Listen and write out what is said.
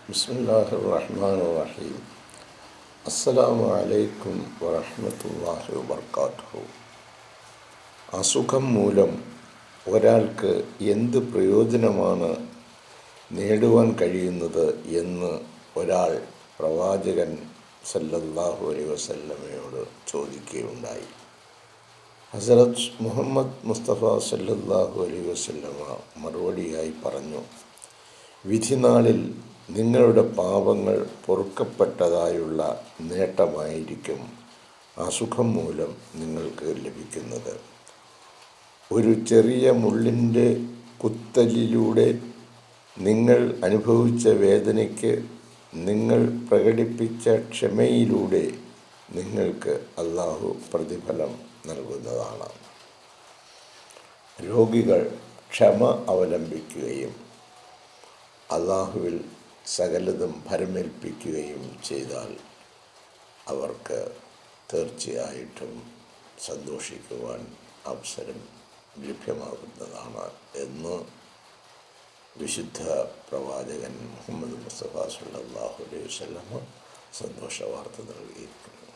ബിസ്മില്ലാഹിർ റഹ്മാനിർ റഹീം. അസ്സലാമു അലൈക്കും വറഹ്മത്തുള്ളാഹി വബർക്കാത്തുഹു. അസുഖം മൂലം ഒരാൾക്ക് എന്ത് പ്രയോജനമാണ് നേടുവാൻ കഴിയുന്നത് എന്ന് ഒരാൾ പ്രവാചകൻ സല്ലല്ലാഹു അലൈഹി വസല്ലമയോട് ചോദിക്കുകയുണ്ടായി. ഹസ്രത്ത് മുഹമ്മദ് മുസ്തഫ സല്ലല്ലാഹു അലൈഹി വസല്ലമ മറുപടിയായി പറഞ്ഞു, വിധിനാളിൽ നിങ്ങളുടെ പാപങ്ങൾ പൊറുക്കപ്പെട്ടതായുള്ള നേട്ടമായിരിക്കും അസുഖം മൂലം നിങ്ങൾക്ക് ലഭിക്കുന്നത്. ഒരു ചെറിയ മുള്ളിൻ്റെ കുത്തലിലൂടെ നിങ്ങൾ അനുഭവിച്ച വേദനയ്ക്ക് നിങ്ങൾ പ്രകടിപ്പിച്ച ക്ഷമയിലൂടെ നിങ്ങൾക്ക് അല്ലാഹു പ്രതിഫലം നൽകുന്നതാണ്. രോഗികൾ ക്ഷമ അവലംബിക്കുകയും അല്ലാഹുവിൽ സകലതും ഭരമേൽപ്പിക്കുകയും ചെയ്താൽ അവർക്ക് തീർച്ചയായിട്ടും സന്തോഷിക്കുവാൻ അവസരം ലഭ്യമാകുന്നതാണ് എന്ന് വിശുദ്ധ പ്രവാചകൻ മുഹമ്മദ് മുസ്തഫ സല്ലല്ലാഹു അലൈഹി വസല്ലമ സന്തോഷ വാർത്ത നൽകിയിരിക്കുന്നു.